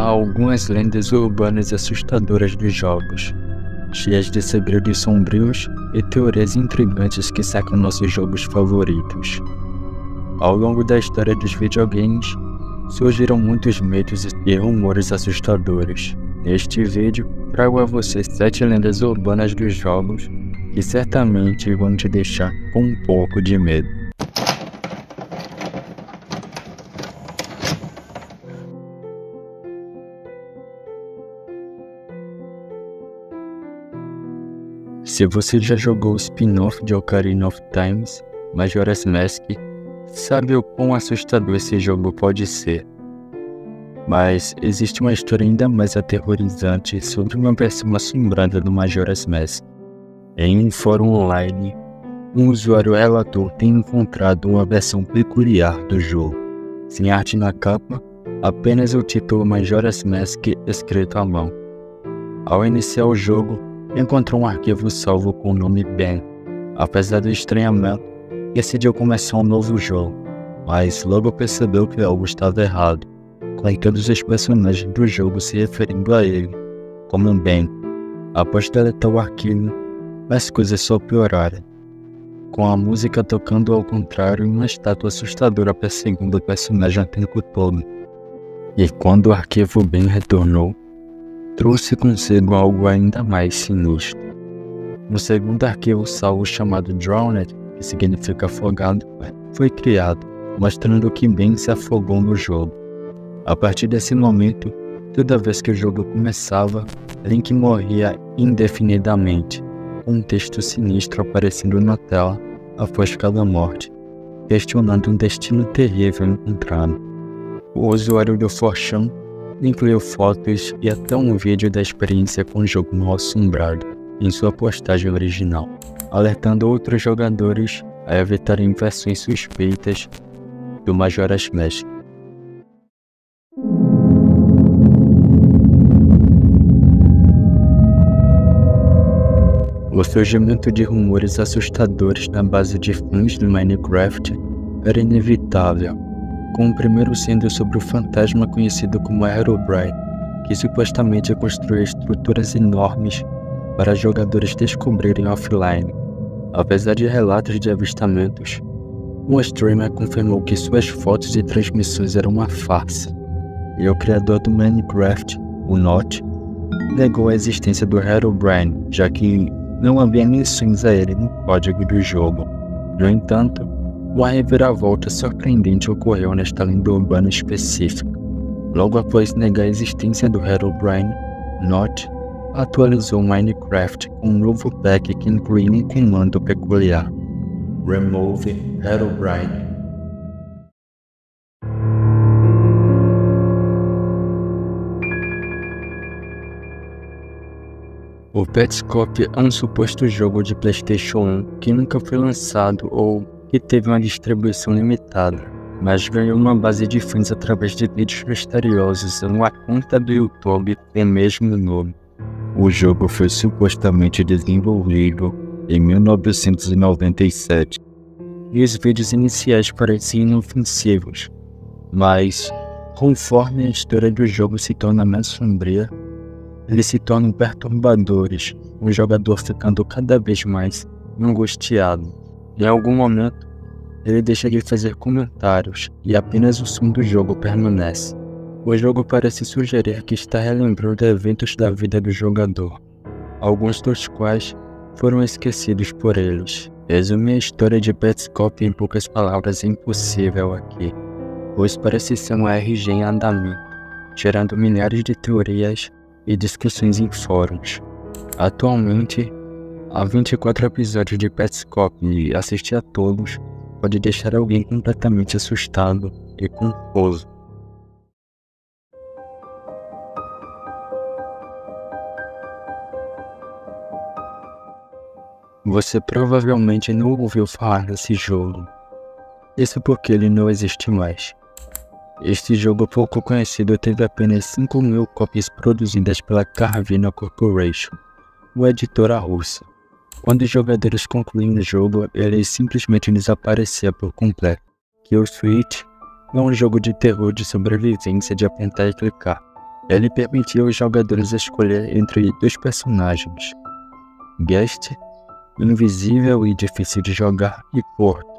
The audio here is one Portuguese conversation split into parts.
algumas lendas urbanas assustadoras dos jogos, cheias de segredos sombrios e teorias intrigantes que cercam nossos jogos favoritos. Ao longo da história dos videogames, surgiram muitos mitos e rumores assustadores. Neste vídeo, trago a você 7 lendas urbanas dos jogos que certamente vão te deixar com um pouco de medo. Se você já jogou o spin-off de Ocarina of Time, Majora's Mask, sabe o quão assustador esse jogo pode ser. Mas existe uma história ainda mais aterrorizante sobre uma versão assombrada do Majora's Mask. Em um fórum online, um usuário relatou ter encontrado uma versão peculiar do jogo. Sem arte na capa, apenas o título Majora's Mask escrito à mão. Ao iniciar o jogo, encontrou um arquivo salvo com o nome Ben. Apesar do estranhamento, decidiu começar um novo jogo, mas logo percebeu que algo estava errado, com todos os personagens do jogo se referindo a ele como Ben. Após deletar o arquivo, as coisas só pioraram, com a música tocando ao contrário e uma estátua assustadora perseguindo o personagem o tempo todo. E quando o arquivo Ben retornou, trouxe consigo algo ainda mais sinistro. Um segundo arquivo salvo chamado Drowned, que significa afogado, foi criado, mostrando que Ben se afogou no jogo. A partir desse momento, toda vez que o jogo começava, Link morria indefinidamente, com um texto sinistro aparecendo na tela após cada morte, questionando um destino terrível encontrado. O usuário do 4chan incluiu fotos e até um vídeo da experiência com o jogo mal assombrado em sua postagem original, alertando outros jogadores a evitarem versões suspeitas do Majora's Mask. O surgimento de rumores assustadores na base de fãs do Minecraft era inevitável, com o primeiro sendo sobre o fantasma conhecido como Herobrine, que supostamente construía estruturas enormes para jogadores descobrirem offline. Apesar de relatos de avistamentos, um streamer confirmou que suas fotos e transmissões eram uma farsa, e o criador do Minecraft, o Notch, negou a existência do Herobrine, já que não havia menções a ele no código do jogo. No entanto, uma reviravolta surpreendente ocorreu nesta lenda urbana específica. Logo após negar a existência do Herobrine, Notch atualizou Minecraft com um novo pack que incluía um comando peculiar: Remove Herobrine. O Petscop é um suposto jogo de PlayStation 1 que nunca foi lançado ou que teve uma distribuição limitada, mas ganhou uma base de fãs através de vídeos misteriosos em uma conta do YouTube com o mesmo nome. O jogo foi supostamente desenvolvido em 1997, e os vídeos iniciais pareciam inofensivos, mas conforme a história do jogo se torna mais sombria, eles se tornam perturbadores, o jogador ficando cada vez mais angustiado. Em algum momento, ele deixa de fazer comentários e apenas o som do jogo permanece. O jogo parece sugerir que está relembrando eventos da vida do jogador, alguns dos quais foram esquecidos por eles. Resumir a história de Petscop em poucas palavras é impossível aqui, pois parece ser um RG em andamento, gerando milhares de teorias e discussões em fóruns. Atualmente, há 24 episódios de Petscop e assistir a todos pode deixar alguém completamente assustado e confuso. Você provavelmente não ouviu falar desse jogo. Isso porque ele não existe mais. Este jogo pouco conhecido teve apenas 5.000 cópias produzidas pela Carvina Corporation, uma editora russa. Quando os jogadores concluíam o jogo, ele simplesmente desaparecia por completo. Kill Switch é um jogo de terror de sobrevivência de apertar e clicar, Ele permitia aos jogadores escolher entre dois personagens, Guest, invisível e difícil de jogar, e Porto,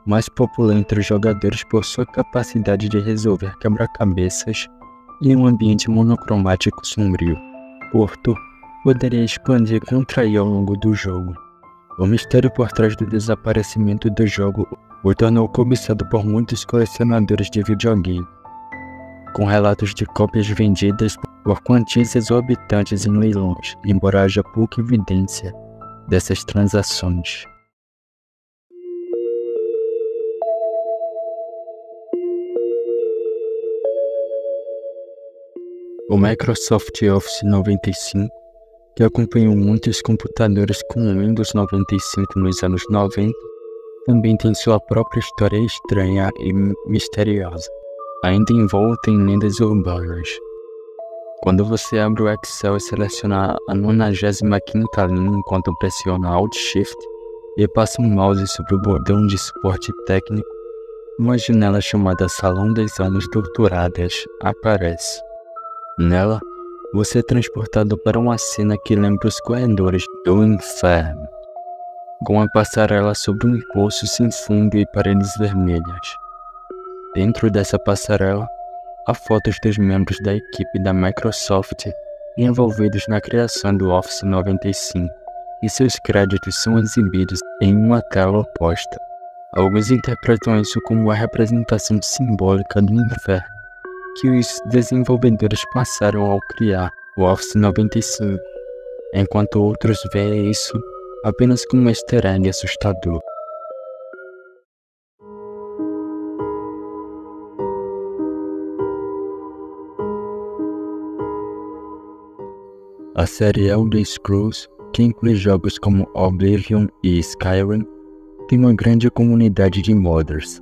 mais popular entre os jogadores por sua capacidade de resolver quebra-cabeças em um ambiente monocromático sombrio. Porto poderia expandir e contrair ao longo do jogo. O mistério por trás do desaparecimento do jogo o tornou cobiçado por muitos colecionadores de videogame, com relatos de cópias vendidas por quantias exorbitantes em leilões, embora haja pouca evidência dessas transações. O Microsoft Office 95, que acompanhou muitos computadores com Windows 95 nos anos 90, também tem sua própria história estranha e misteriosa, ainda envolta em lendas urbanas. Quando você abre o Excel e seleciona a 95ª linha enquanto pressiona Alt Shift e passa um mouse sobre o botão de suporte técnico, uma janela chamada Salão das Almas Torturadas aparece. Nela, você é transportado para uma cena que lembra os corredores do inferno, com uma passarela sobre um poço sem fundo e paredes vermelhas. Dentro dessa passarela, há fotos dos membros da equipe da Microsoft envolvidos na criação do Office 95, e seus créditos são exibidos em uma tela oposta. Alguns interpretam isso como a representação simbólica do inferno que os desenvolvedores passaram ao criar o Office 95, enquanto outros veem isso apenas como um easter egg assustador. A série Elder Scrolls, que inclui jogos como Oblivion e Skyrim, tem uma grande comunidade de modders.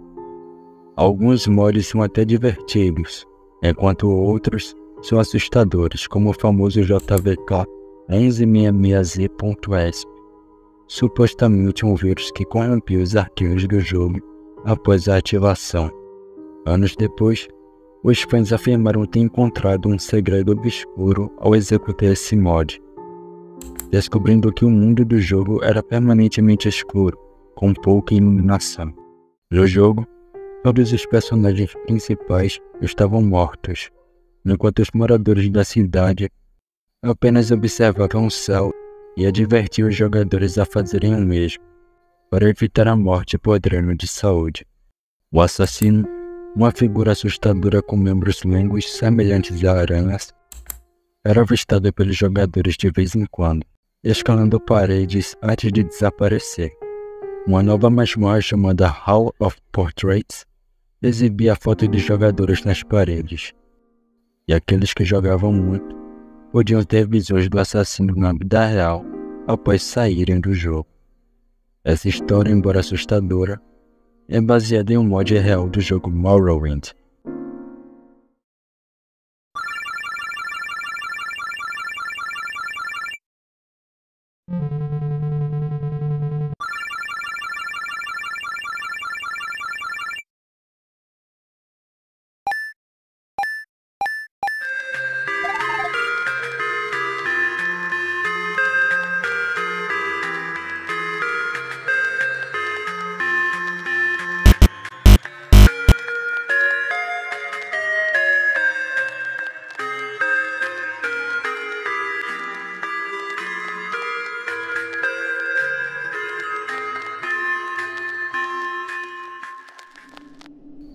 Alguns mods são até divertidos, enquanto outros são assustadores, como o famoso JVK Enzy66Z.esp, supostamente um vírus que corrompeu os arquivos do jogo após a ativação. Anos depois, os fãs afirmaram ter encontrado um segredo obscuro ao executar esse mod, descobrindo que o mundo do jogo era permanentemente escuro, com pouca iluminação. No jogo, todos os personagens principais estavam mortos, enquanto os moradores da cidade apenas observavam o céu e advertiam os jogadores a fazerem o mesmo, para evitar a morte por dreno de saúde. O assassino, uma figura assustadora com membros longos semelhantes a aranhas, era avistado pelos jogadores de vez em quando, escalando paredes antes de desaparecer. Uma nova masmorra chamada Hall of Portraits exibia fotos de jogadores nas paredes, e aqueles que jogavam muito podiam ter visões do assassino na vida real após saírem do jogo. Essa história, embora assustadora, é baseada em um mod real do jogo Morrowind.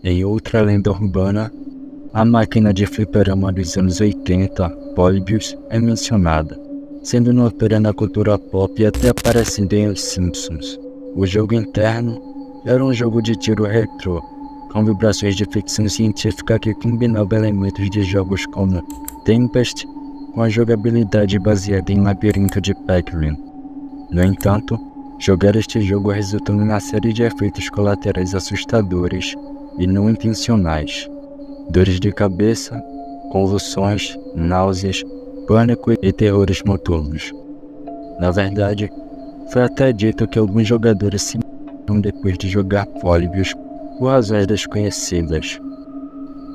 Em outra lenda urbana, a máquina de fliperama dos anos 80, Polybius, é mencionada, sendo notória na cultura pop e até aparecendo em Os Simpsons. O jogo interno era um jogo de tiro retrô, com vibrações de ficção científica que combinava elementos de jogos como Tempest com a jogabilidade baseada em Labirinto de Pac-Man. No entanto, jogar este jogo resultou em uma série de efeitos colaterais assustadores e não intencionais: dores de cabeça, convulsões, náuseas, pânico e terrores noturnos. Na verdade, foi até dito que alguns jogadores se mataram depois de jogar Polybius por razões desconhecidas.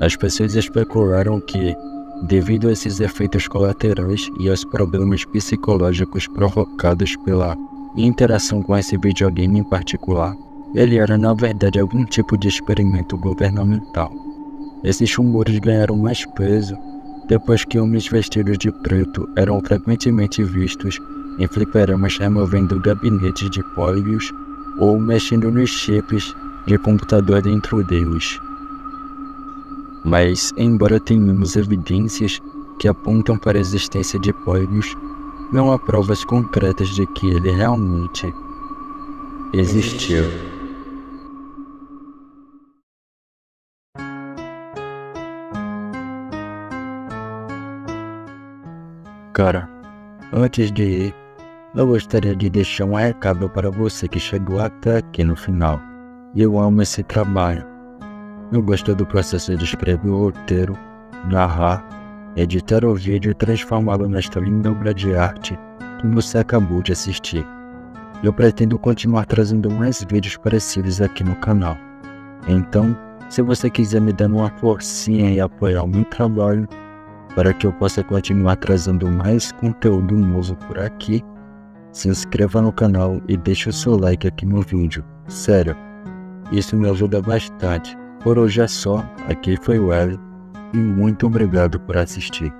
As pessoas especularam que, Devido a esses efeitos colaterais e aos problemas psicológicos provocados pela interação com esse videogame em particular, ele era na verdade algum tipo de experimento governamental. Esses rumores ganharam mais peso depois que homens vestidos de preto eram frequentemente vistos em fliperamas removendo gabinetes de pólios ou mexendo nos chips de computador dentro deles. Mas, embora tenhamos evidências que apontam para a existência de pólios, não há provas concretas de que ele realmente existiu. Cara, antes de ir, eu gostaria de deixar um recado para você que chegou até aqui no final. Eu amo esse trabalho. Eu gosto do processo de escrever o roteiro, narrar, editar o vídeo e transformá-lo nesta linda obra de arte que você acabou de assistir. Eu pretendo continuar trazendo mais vídeos parecidos aqui no canal. Então, se você quiser me dar uma forcinha e apoiar o meu trabalho, para que eu possa continuar trazendo mais conteúdo novo por aqui, se inscreva no canal e deixe o seu like aqui no vídeo. Sério, isso me ajuda bastante. Por hoje é só, aqui foi o Hélio e muito obrigado por assistir.